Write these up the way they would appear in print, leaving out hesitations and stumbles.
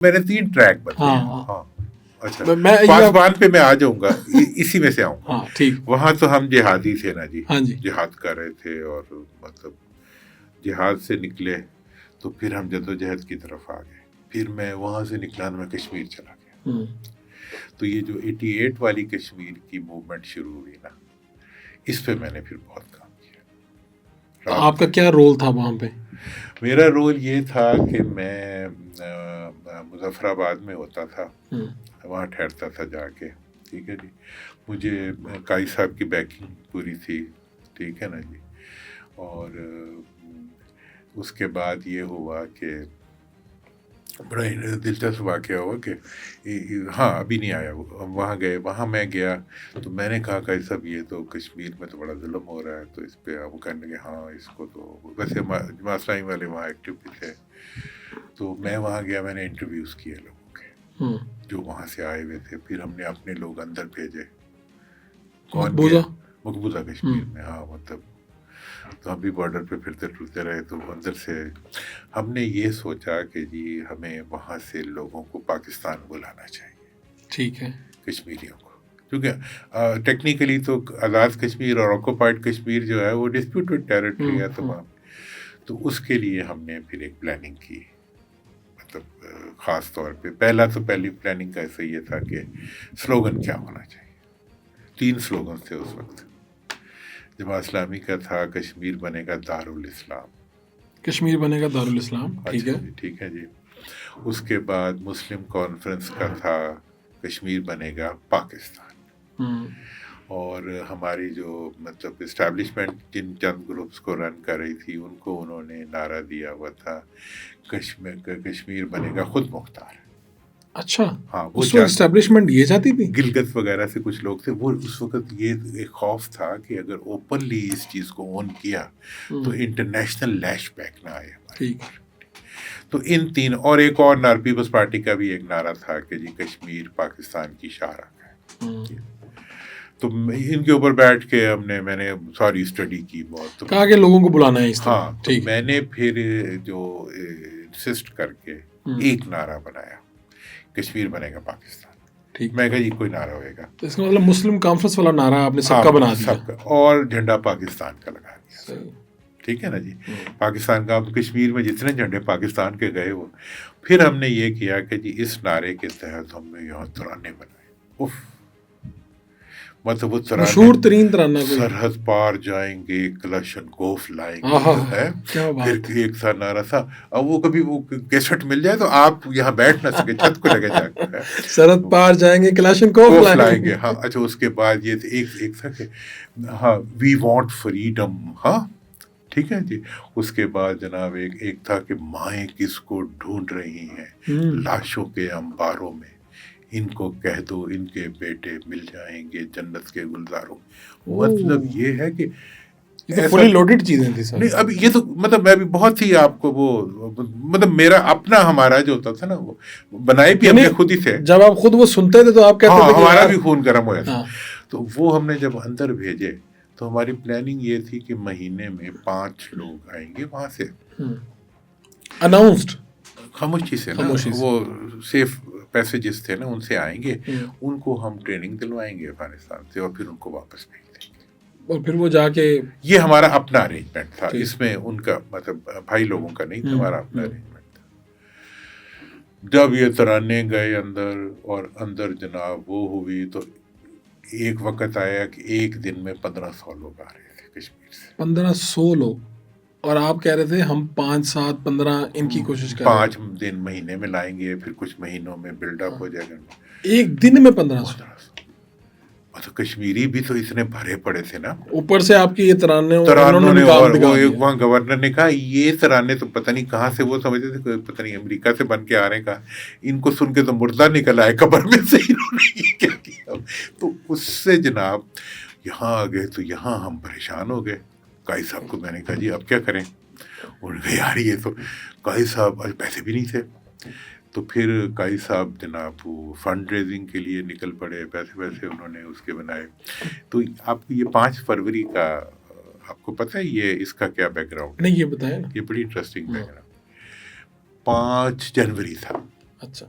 میں نے 3 ٹریک بتائے. ہاں ہاں اچھا پاسبان پہ میں آ جاؤں گا, اسی میں سے آؤں گا. ہاں ٹھیک. وہاں تو ہم جہادی تھے نا جی, ہاں جی جہاد کر رہے تھے, اور مطلب جہاد سے نکلے تو پھر ہم جدوجہد کی طرف آ گئے. پھر میں وہاں سے نکلا تو میں کشمیر چلا گیا. تو یہ جو 88 والی کشمیر کی موومنٹ شروع ہوئی نا, اس پہ میں نے پھر بہت کام کیا. آپ کا کیا رول تھا وہاں پہ؟ میرا رول یہ تھا کہ میں مظفر آباد میں ہوتا تھا, وہاں ٹھہرتا تھا جا کے. ٹھیک ہے جی, مجھے قائد صاحب کی بیکنگ پوری تھی. ٹھیک ہے نا جی. اور اس کے بعد یہ ہوا کہ بڑا دلچسپ واقعہ ہوا کہ ہاں ابھی نہیں آیا وہ, وہاں گئے, وہاں میں گیا تو میں نے کہا کہ صاحب یہ تو کشمیر میں تو بڑا ظلم ہو رہا ہے, تو اس پہ وہ کہنے لگے ہاں اس کو تو, ویسے جماعت اسلامی والے وہاں ایکٹیو بھی تھے. تو میں وہاں گیا, میں نے انٹرویوز کیے لوگوں کے جو وہاں سے آئے ہوئے تھے. پھر ہم نے اپنے لوگ اندر بھیجے. کون گیا؟ مقبوضہ کشمیر میں. ہاں مطلب تو ہم بھی بارڈر پہ پھرتے ٹرتے رہے. تو اندر سے ہم نے یہ سوچا کہ جی ہمیں وہاں سے لوگوں کو پاکستان بلانا چاہیے. ٹھیک ہے. کشمیریوں کو, کیونکہ ٹیکنیکلی تو آزاد کشمیر اور آکوپائڈ کشمیر جو ہے وہ ڈسپیوٹڈ ٹیریٹری ہے تمام. تو اس کے لیے ہم نے پھر ایک پلاننگ کی. مطلب خاص طور پہ پہلی پلاننگ کا ایسا یہ تھا کہ سلوگن کیا ہونا چاہیے. 3 سلوگن تھے اس وقت. جماعت اسلامی کا تھا کشمیر بنے گا دارالاسلام. کشمیر بنے گا دارالاسلام. ٹھیک ہے. ٹھیک ہے جی. اس کے بعد مسلم کانفرنس کا تھا کشمیر بنے گا پاکستان. اور ہماری جو مطلب اسٹیبلشمنٹ جن چند گروپس کو رن کر رہی تھی ان کو انہوں نے نعرہ دیا ہوا تھا کشمیر بنے گا خود مختار. اچھا ہاں, وہ اسٹیبلشمنٹ یہ چاہتی تھی. گلگت وغیرہ سے کچھ لوگ تھے. وہ اس وقت یہ ایک خوف تھا کہ اگر اوپنلی اس چیز کو اون کیا تو انٹرنیشنل لیش بیک نہ آئے. ٹھیک. تو ان 3 اور ایک اور پیپلز پارٹی کا بھی ایک نعرہ تھا کہ جی کشمیر پاکستان کی شاہراہ ہے. تو ان کے اوپر بیٹھ کے میں نے ساری اسٹڈی کی بہت. کہا کہ لوگوں کو بلانا ہے اس طرح. ہاں, تو میں نے پھر جو انسسٹ کر کے ایک نعرہ بنایا کشمیر بنے گا پاکستان. ٹھیک. میں کہا جی کوئی نعرہ ہوئے گا. اس کا مطلب مسلم کانفرنس والا نعرہ آپ نے سب کا بنا دیا. سب کا, اور جھنڈا پاکستان کا لگا دیا. ٹھیک ہے نا جی. پاکستان کا, کشمیر میں جتنے جھنڈے پاکستان کے گئے وہ. پھر ہم نے یہ کیا کہ جی اس نعرے کے تحت ہم نے یہاں ترانے بنائے. مطلب وہ مشہور ترین ترانہ سرحد پار جائیں گے کلاشن کوف لائیں گے ہے. پھر ایک سا نعرہ تھا, اب وہ کبھی وہ کیسٹ مل جائے تو آپ یہاں بیٹھ نہ سکے, چھت کو لگے جا کے سرحد پار جائیں گے کلاشن کوف لائیں گے. ہاں اچھا, اس کے بعد یہ ایک تھا کہ ہاں وی وانٹ فریڈم. ہاں ٹھیک ہے جی. اس کے بعد جناب ایک تھا کہ مائیں کس کو ڈھونڈ رہی ہیں لاشوں کے انباروں میں, ان کو کہہ دو ان کے بیٹے مل جائیں گے جنت کے گلزاروں. مطلب یہ ہے کہ فلی لوڈڈ چیزیں تھیں سر. نہیں, اب یہ تو مطلب میں بھی بہت ہی آپ کو وہ مطلب میرا اپنا ہمارا جو ہوتا تھا نا وہ بنائے بھی ہم نے خود ہی تھے. جب آپ خود وہ سنتے تھے تو آپ کہتے تھے ہمارا بھی خون گرم ہوا تھا. تو وہ ہم نے جب اندر بھیجے تو ہماری پلاننگ یہ تھی کہ مہینے میں 5 لوگ آئیں گے وہاں سے اناؤنسڈ خاموشی سے نا, وہ سیف پیسیجز تھے نا, ان سے آئیں گے, ان کو ہم ٹریننگ دلوائیں گے افغانستان سے اور پھر ان کو واپس بھیج دیں گے. اور پھر وہ جا کے یہ ہمارا اپنا ارینجمنٹ تھا. اس میں ان کا مطلب بھائی لوگوں کا نہیں تھا, ہمارا اپنا ارینجمنٹ تھا. جب یہ ترانے گئے اندر اور اندر جناب وہ ہوئی تو ایک وقت آیا کہ ایک دن میں 1500 لوگ آ رہے تھے کشمیر سے. 1500 لوگ, اور آپ کہہ رہے تھے ہم 5 7 15 ان کی کوشش کریں. 5 دن مہینے میں لائیں گے, پھر کچھ مہینوں میں بلڈ اپ ہو جائے گا. ایک دن میں 1500. تو کشمیری بھی تو اتنے بھرے پڑے تھے نا, اوپر سے آپ کی یہ ترانوں نے, اور وہ وہاں گورنر نے کہا یہ ترانے تو پتہ نہیں کہاں سے, وہ سمجھتے تھے پتہ نہیں امریکہ سے بن کے آ رہے ہیں. کہا ان کو سن کے تو مردہ نکل آئے قبر میں سے, انہوں نے یہ کیا کیا. تو اس سے جناب یہاں آ گئے تو یہاں ہم پریشان ہو گئے. قائد صاحب کو میں نے کہا جی اب کیا کریں. انہوں نے کہا یار یہ تو, قائد صاحب پیسے بھی نہیں تھے. تو پھر قائد صاحب جناب فنڈ ریزنگ کے لیے نکل پڑے, پیسے انہوں نے اس کے بنائے. تو آپ کو یہ 5 فروری کا آپ کو پتہ ہے یہ اس کا کیا بیک گراؤنڈ؟ نہیں یہ بتائیں نا. یہ بڑی انٹرسٹنگ بیک گراؤنڈ. 5 جنوری تھا, اچھا.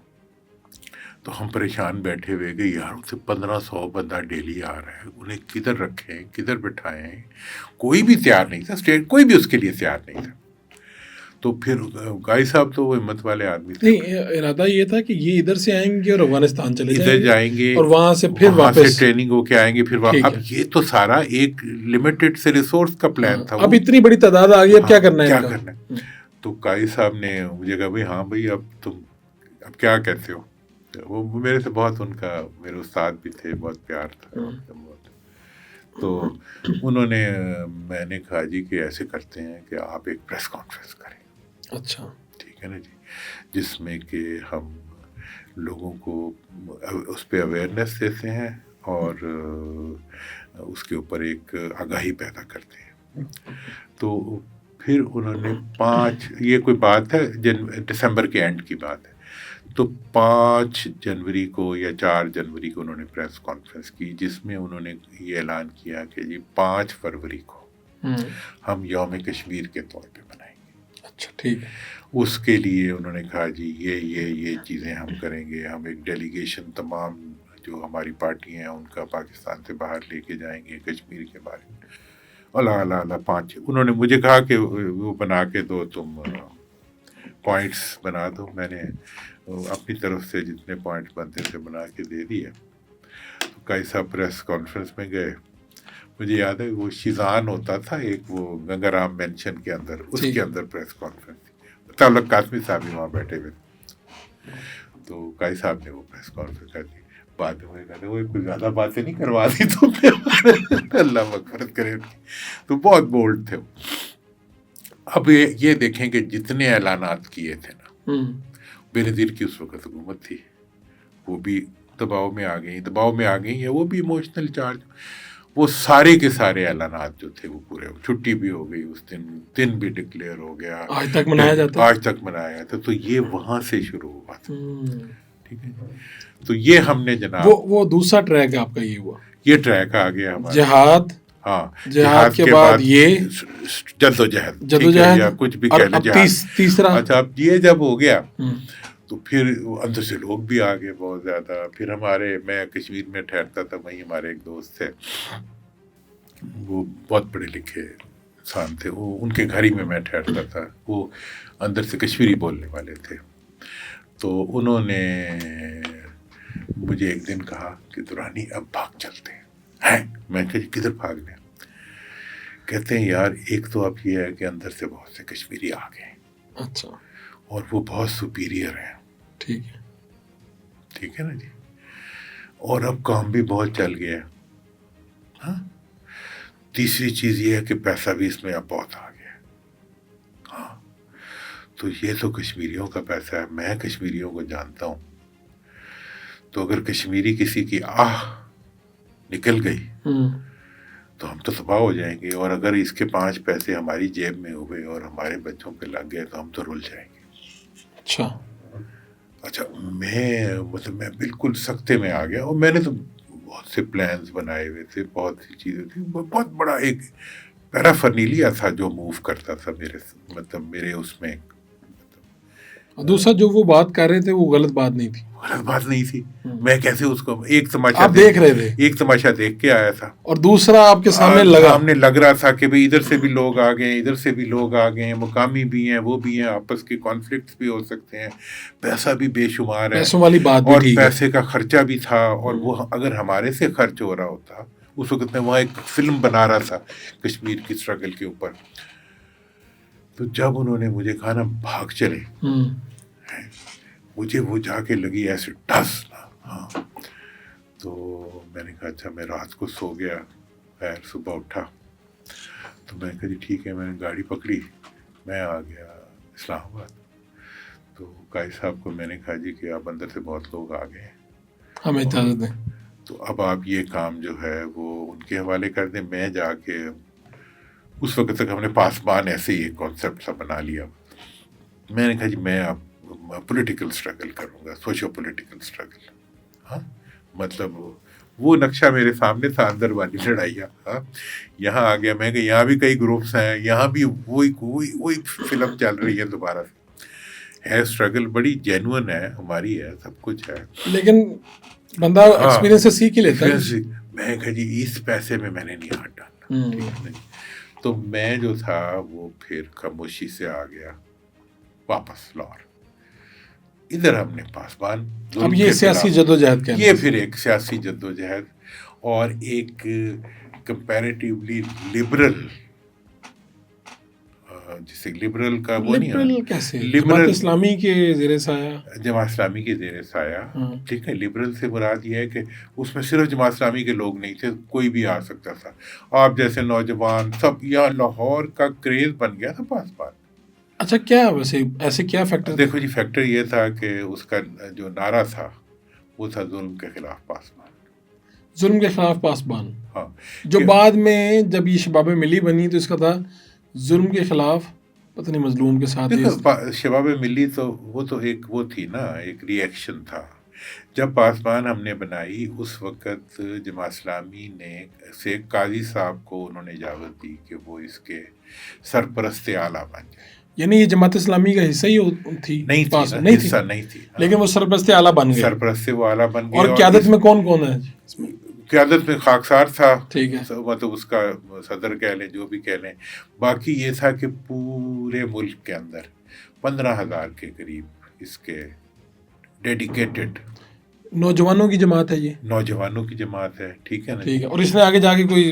تو ہم پریشان بیٹھے ہوئے کہ یار اسے 1500 بندہ ڈیلی آ رہا ہے, انہیں کدھر رکھیں, کدھر بٹھائیں. کوئی بھی تیار نہیں تھا, اسٹیٹ کوئی بھی اس کے لیے تیار نہیں تھا. تو پھر گائی صاحب تو وہ ہمت والے آدمی تھے. نہیں, ارادہ یہ تھا کہ یہ ادھر سے آئیں گے اور افغانستان چلے ادھر جائیں گے اور وہاں سے پھر وہاں سے واپس ٹریننگ ہو کے آئیں گے پھر اب یہ تو سارا ایک لمیٹڈ سے ریسورس کا پلان تھا. اب اتنی بڑی تعداد آ گئی, اب کیا کرنا ہے, کیا کرنا ہے. تو قائد صاحب نے مجھے کہا بھائی ہاں بھائی اب تم اب کیا کہتے ہو. وہ میرے سے بہت ان کا میرے استاد بھی تھے, بہت پیار تھا. تو انہوں نے میں نے کہا جی کہ ایسے کرتے ہیں کہ آپ ایک پریس کانفرنس کریں. اچھا ٹھیک ہے نا جی, جس میں کہ ہم لوگوں کو اس پہ اویئرنیس دیتے ہیں اور اس کے اوپر ایک آگاہی پیدا کرتے ہیں. تو پھر انہوں نے 5 یہ کوئی بات ہے دسمبر کے اینڈ کی بات ہے, تو 5 جنوری کو یا 4 جنوری کو انہوں نے پریس کانفرنس کی جس میں انہوں نے یہ اعلان کیا کہ جی 5 فروری کو ہم یوم کشمیر کے طور پہ منائیں گے. اچھا ٹھیک ہے. اس کے لیے انہوں نے کہا جی یہ چیزیں ہم کریں گے. ہم ایک ڈیلیگیشن تمام جو ہماری پارٹی ہیں ان کا پاکستان سے باہر لے کے جائیں گے کشمیر کے بارے میں. اللہ 5 انہوں نے مجھے کہا کہ وہ بنا کے دو, تم پوائنٹس بنا دو. میں نے اپنی طرف سے جتنے پوائنٹس بنتے تھے بنا کے دے دیے. تو کئی صاحب پریس کانفرنس میں گئے. مجھے یاد ہے وہ شیزان ہوتا تھا ایک, وہ گنگا رام مینشن کے اندر, اس کے اندر پریس کانفرنس تھی. تعلق قاسمی صاحب بھی وہاں بیٹھے ہوئے تھے. تو کائی صاحب نے وہ پریس کانفرنس کر دی. بعد میں کہتے وہ کوئی زیادہ باتیں نہیں کروا دی تو اللہ مغفرت کرے. تو بہت بولڈ تھے. اب یہ دیکھیں کہ جتنے اعلانات کیے تھے نا, بینظیر کی اس وقت حکومت تھی, وہ بھی دباؤ میں آ گئی ہیں, وہ بھی ایموشنل چارج. وہ سارے کے سارے اعلانات جو تھے وہ پورے, چھٹی بھی ہو گئی اس دن بھی ڈکلیئر ہو گیا, آج تک منایا جاتا. تو یہ وہاں سے شروع ہوا تھا. ٹھیک ہے. تو یہ ہم نے جناب وہ دوسرا ٹریک آپ کا یہ ہوا, یہ ٹریک آ گیا ہمارا جہاد. ہاں, جہاد کے بعد یہ جدوجہد کچھ بھی کہہ لیں جہاد. تیسرا اچھا اب یہ جب ہو گیا تو پھر اندر سے لوگ بھی آ گئے بہت زیادہ. پھر میں کشمیر میں ٹھہرتا تھا, وہیں ہمارے ایک دوست تھے, وہ بہت پڑھے لکھے انسان تھے, وہ ان کے گھر ہی میں ٹھہرتا تھا. وہ اندر سے کشمیری بولنے والے تھے. تو انہوں نے مجھے ایک دن کہا کہ دورانی اب بھاگ چلتے ہیں. میں کہا کدھر بھاگنے؟ کہتے ہیں یار ایک تو اب یہ ہے کہ اندر سے بہت سے کشمیری آ گئے. اچھا. اور وہ بہت سپیریئر ہیں. ٹھیک ہے نا جی. اور اب کام بھی بہت چل گیا. ہاں. تیسری چیز یہ ہے کہ پیسہ بھی اس میں اب بہت آ گیا. ہاں. تو یہ تو کشمیریوں کا پیسہ ہے, میں کشمیریوں کو جانتا ہوں. تو اگر کشمیری کسی کی نکل گئی تو ہم تو تباہ ہو جائیں گے. اور اگر اس کے 5 پیسے ہماری جیب میں ہوئے اور ہمارے بچوں پہ لگ گئے تو ہم تو رل جائیں گے. اچھا میں بالکل سختے میں آ گیا. اور میں نے تو بہت سے پلانز بنائے ہوئے تھے, بہت سی چیزیں تھیں. بہت بڑا ایک پیرافرنیلیا تھا جو موو کرتا تھا میرے اس میں. دوسرا جو وہ بات کر رہے تھے وہ غلط بات نہیں تھی. میں کیسے اس کو ایک تماشا دیکھ رہے تھے, ایک تماشا دیکھ کے آیا تھا. اور دوسرا آپ کے سامنے لگ رہا تھا کہ بھئی ادھر سے بھی لوگ آ گئے, ادھر سے بھی لوگ آ گئے ہیں, مقامی بھی ہیں, وہ بھی ہیں, آپس کے کانفلکٹس بھی ہو سکتے ہیں, پیسہ بھی بے شمار ہے, پیسوں والی بات بھی, اور پیسے کا خرچہ بھی تھا. اور وہ اگر ہمارے سے خرچ ہو رہا ہوتا, اس وقت میں وہاں ایک فلم بنا رہا تھا کشمیر کی اسٹرگل کے اوپر. تو جب انہوں نے مجھے کہا نا بھاگ چلے, مجھے وہ جا کے لگی ایسے ٹس. ہاں. تو میں نے کہا اچھا. میں رات کو سو گیا, خیر صبح اٹھا تو میں کہا جی ٹھیک ہے. میں نے گاڑی پکڑی, میں آ گیا اسلام آباد. تو قائد صاحب کو میں نے کہا جی کہ اب اندر سے بہت لوگ آ گئے ہیں, ہمیں اجازت دیں. تو اب آپ یہ کام جو ہے وہ ان کے حوالے کر دیں. میں جا کے اس وقت تک ہم نے پاسبان ایسے ہی ایک کانسیپٹ سا بنا لیا. میں نے کہا جی میں اب پولیٹیکل اسٹرگل کروں گا, سوشو پولیٹیکل اسٹرگل. ہاں مطلب وہ نقشہ میرے سامنے تھا, اندر والی لڑائیاں. ہاں یہاں آ گیا میں کہ یہاں بھی کئی گروپس ہیں, یہاں بھی وہی فلم چل رہی ہے دوبارہ سے. ہے اسٹرگل بڑی جینوئن ہے, ہماری ہے, سب کچھ ہے, لیکن بندہ ایکسپیرینس سے سیکھ ہی لیتا ہے. میں کہا جی اس پیسے میں نے نہیں ہاتھ ڈالنا, ٹھیک ہے نا جی. تو میں جو تھا وہ پھر خاموشی سے آ گیا واپس لاہور. ادھر ہم نے پاسبان, اب یہ سیاسی جدوجہد کیا, یہ پھر ایک سیاسی جدوجہد اور ایک کمپیریٹیولی لبرل, جسے لبرل کا وہ نہیں ہے, کیسے لبرل اسلامی کے زیر سایہ, جماعت اسلامی کے زیر سایہ, ٹھیک ہے. لبرل سے مراد یہ ہے کہ اس میں صرف جماعت اسلامی کے لوگ نہیں تھے, کوئی بھی آ سکتا تھا, آپ جیسے نوجوان سب. یہاں لاہور کا کریز بن گیا تھا پاسبان. اچھا کیا ویسے ایسے کیا فیکٹر؟ دیکھو جی فیکٹر یہ تھا کہ اس کا جو نعرہ تھا وہ تھا ظلم کے خلاف پاسبان. ظلم کے خلاف پاسبان, ہاں. جو بعد میں جب یہ شباب ملی بنی تو اس کا تھا ظلم کے خلاف پتہ نہیں مظلوم کے ساتھ. شباب ملی تو وہ تو ایک وہ تھی نا, ایک ری ایکشن تھا. جب پاسبان ہم نے بنائی اس وقت جماعت اسلامی نے سے قاضی صاحب کو انہوں نے اجازت دی کہ وہ اس کے سرپرست اعلیٰ بن جائے. یعنی یہ جماعت اسلامی کا حصہ ہی تھی؟ نہیں تھی, لیکن وہ سرپرست اعلیٰ بن گئے. سرپرست وہ اعلیٰ بن گئے. اور قیادت میں کون کون ہے؟ قیادت میں خاکسار تھا, ٹھیک ہے, مطلب اس کا صدر کہہ لیں, جو بھی کہہ لیں. باقی یہ تھا کہ پورے ملک کے اندر 15,000 کے قریب اس کے ڈیڈیکیٹڈ نوجوانوں کی جماعت ہے. یہ نوجوانوں کی جماعت ہے, ٹھیک ہے نا. ٹھیک ہے. اور اس نے آگے جا کے کوئی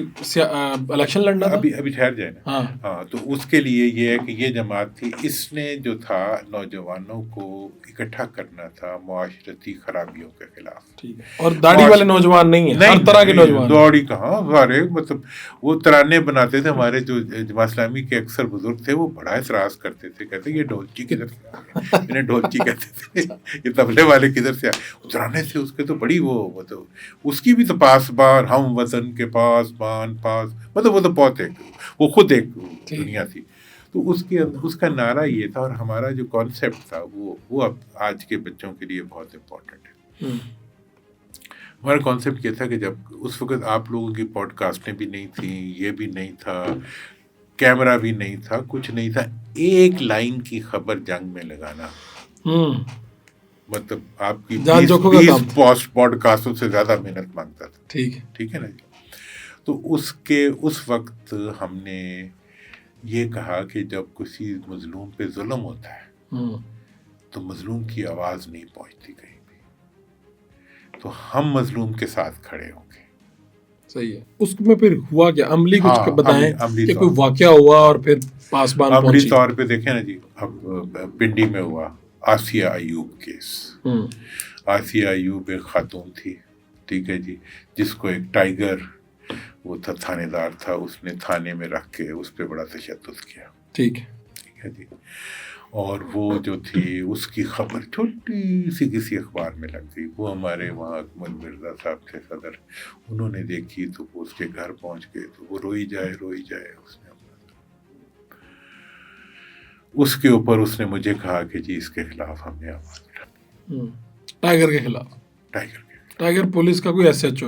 الیکشن لڑنا تھا؟ ابھی ٹھہر جائے نا. ہاں, تو اس کے لیے یہ ہے کہ یہ جماعت تھی, اس نے جو تھا نوجوانوں کو اکٹھا کرنا تھا معاشرتی خرابیوں کے خلاف. ٹھیک ہے. اور داڑھی والے نوجوان نہیں ہیں, ہر طرح کے نوجوان. داڑھی کہاں, سارے مطلب وہ ترانے بناتے تھے. ہمارے جو جماعت اسلامی کے اکثر بزرگ تھے وہ بڑا اعتراض کرتے تھے, کہتے یہ ڈھولچی کدھر سے آ گئے, انہیں ڈھولچی کہتے تھے, یہ طبلے والے کدھر سے آئے. ترانے سے اس کے تو بڑی وہ مطلب اس کی بھی تو پاسبان, ہم وطن کے پاسبان پاس, مطلب وہ تو بہت ایک, وہ خود ایک دنیا تھی. تو اس کا نعرہ یہ تھا. اور ہمارا جو کانسیپٹ تھا وہ اب آج کے بچوں کے لیے بہت امپورٹنٹ ہے. ہمارا کانسیپٹ یہ تھا کہ جب اس وقت آپ لوگوں کی پوڈ کاسٹیں بھی نہیں تھیں, یہ بھی نہیں تھا, کیمرہ بھی نہیں تھا, کچھ نہیں تھا, ایک لائن کی خبر جنگ میں لگانا مطلب آپ کی 20 پوڈ کاسٹوں سے زیادہ محنت مانگتا تھا. ٹھیک ہے نا جی. تو اس وقت ہم نے یہ کہا کہ جب کسی مظلوم پہ ظلم ہوتا ہے تو مظلوم کی آواز نہیں پہنچتی کہیں بھی, تو ہم مظلوم کے ساتھ کھڑے ہوں گے. صحیح ہے. اس میں پھر ہوا کیا؟ عملی کچھ بتائیں کہ کوئی واقعہ ہوا اور پھر پاسبان پہنچی. عملی طور پہ دیکھیں نا جی, اب پنڈی میں ہوا آسیہ ایوب کیس. آسیہ ایوب ایک خاتون تھی, ٹھیک ہے جی, جس کو ایک ٹائیگر وہ تھا, تھانے دار تھا, اس نے تھانے میں رکھ کے اس پہ بڑا تشدد کیا. ٹھیک ہے جی. اور وہ جو تھی اس کی خبر چھوٹی سی کسی اخبار میں لگ گئی. وہ ہمارے وہاں اکمل مرزا صاحب تھے صدر, انہوں نے دیکھی تو وہ اس کے گھر پہنچ گئے تو وہ روئی جائے. اس نے اس کے اوپر اس نے مجھے کہا کہ جی اس کے خلاف ہم نے آواز اٹھائی. ٹائیگر کے خلاف. ٹائیگر پولیس کا کوئی ایس ایچ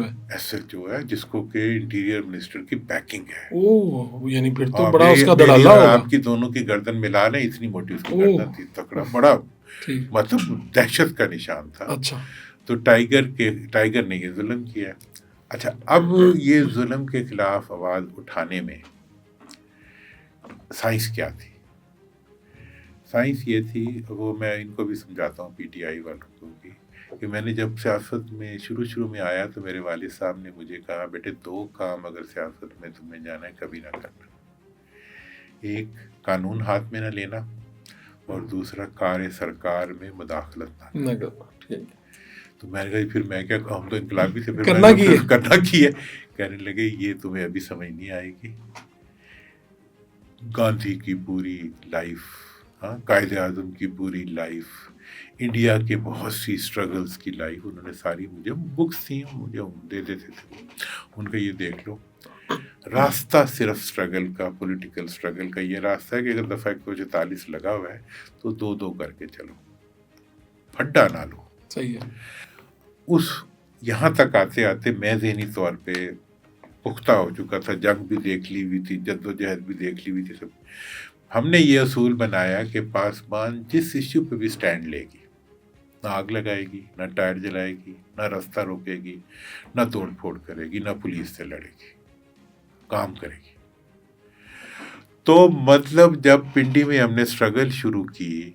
او ہے جس کو کہ انٹیریئر منسٹر کی بیکنگ ہے. اوہ, یعنی پھر تو بڑا اس کا دڑالہ ہوگا. آپ کی دونوں کی گردن ملا لیں, اتنی موٹی اس کی گردن تھی, تکڑا بڑا, مطلب دہشت کا نشان تھا. اچھا. تو ٹائیگر نے یہ ظلم کیا. اچھا, اب یہ ظلم کے خلاف آواز اٹھانے میں سائنس کیا تھی؟ سائنس یہ تھی, وہ میں ان کو بھی سمجھاتا ہوں, پی ٹی آئی والوں کو بھی, کہ میں نے جب سیاست میں شروع میں آیا تو میرے والد صاحب نے مجھے کہا, بیٹے 2 کام اگر سیاست میں تمہیں جانا ہے کبھی نہ کرنا. ایک, قانون ہاتھ میں نہ لینا, اور دوسرا, کار سرکار میں مداخلت نہ کرنا. تو میں نے کہا پھر میں کیا, ہم تو انقلابی تھے, پھر کرنا کی ہے. کہنے لگے یہ تمہیں ابھی سمجھ نہیں آئے گی. گاندھی کی پوری لائف, قائد اعظم کی پوری لائف, انڈیا کے بہت سی اسٹرگلز کی لائف, انہوں نے ساری, مجھے بکس تھیں, مجھے دے دیتے تھے, ان کا یہ دیکھ لو. راستہ صرف اسٹرگل کا, پولیٹیکل اسٹرگل کا یہ راستہ ہے کہ اگر دفعہ 144 لگا ہوا ہے تو 2 کر کے چلو, پھڈا نہ لو. صحیح ہے. یہاں تک آتے آتے میں ذہنی طور پہ پختہ ہو چکا تھا, جنگ بھی دیکھ لی ہوئی تھی, جدوجہد بھی دیکھ لی ہوئی تھی, سب. ہم نے یہ اصول بنایا کہ پاسبان جس ایشو پہ بھی سٹینڈ لے گی، نہ آگ لگائے گی، نہ ٹائر جلائے گی، نہ رستہ روکے گی، نہ توڑ پھوڑ کرے گی، نہ پولیس سے لڑے گی، کام کرے گی. تو مطلب جب پنڈی میں ہم نے سٹرگل شروع کی،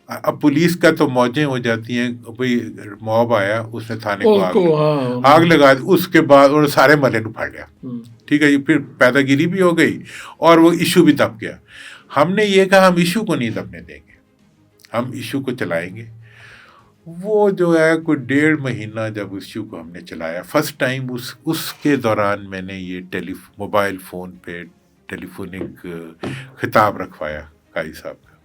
اب پولیس کا تو موجیں ہو جاتی ہیں، بھئی موب آیا، اس نے تھانے کو آگ لگا دی، اس کے بعد انہوں نے سارے محلے نو پھاڑ لیا. ٹھیک ہے جی، پھر پیدا گیری بھی ہو گئی اور وہ ایشو بھی دب گیا. ہم نے یہ کہا ہم ایشو کو نہیں دبنے دیں گے، ہم ایشو کو چلائیں گے. وہ جو ہے کوئی 1.5 مہینہ جب ایشو کو ہم نے چلایا، فرسٹ ٹائم اس کے دوران میں نے یہ موبائل فون پہ ٹیلی فونک خطاب رکھوایا قائی صاحب کا.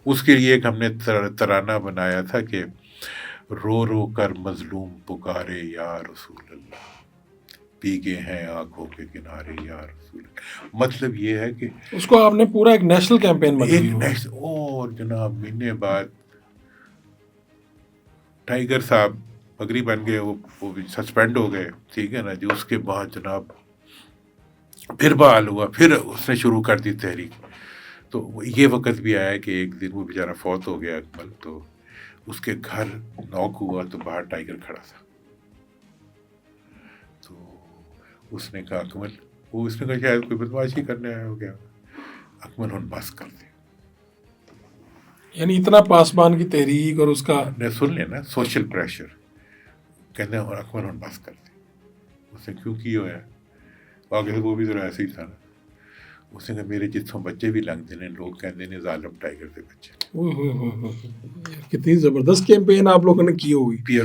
اس کے لیے ایک ہم نے ترانہ بنایا تھا کہ رو رو کر مظلوم پکارے یا رسول اللہ، بھیگے ہیں آنکھوں کے کنارے یا رسول اللہ. مطلب یہ ہے کہ اس کو آپ نے پورا ایک نیشنل کیمپین بنایا. اور جناب مہینے بعد ٹائیگر صاحب پگڑی بن گئے، وہ بھی سسپینڈ ہو گئے. ٹھیک ہے نا جی. اس کے بعد جناب پھر بحال ہوا، پھر اس نے شروع کر دی تحریک. تو یہ وقت بھی آیا کہ ایک دن وہ بیچارہ فوت ہو گیا اکمل، تو اس کے گھر نوک ہوا تو باہر ٹائیگر کھڑا تھا. تو اس نے کہا اکمل، اس نے کہا شاید کوئی بدماشی کرنے آیا ہو گیا، اکمل ہن بس کر دے. یعنی اتنا پاسبان کی تحریک اور اس کا نے سن لینا سوشل پریشر، کہتے ہیں اور اکمل ہن بس کر دے. اس نے کیوں کی ہوا ہے؟ آگے وہ بھی ذرا ایسے ہی تھا نا. اس نے کہا میرے جتوں بچے بھی لنگ دے لوگ کہتے ہیں ظالم ٹائیگر دے بچے. کتنی زبردست کیمپین آپ لوگوں نے کی ہوگی.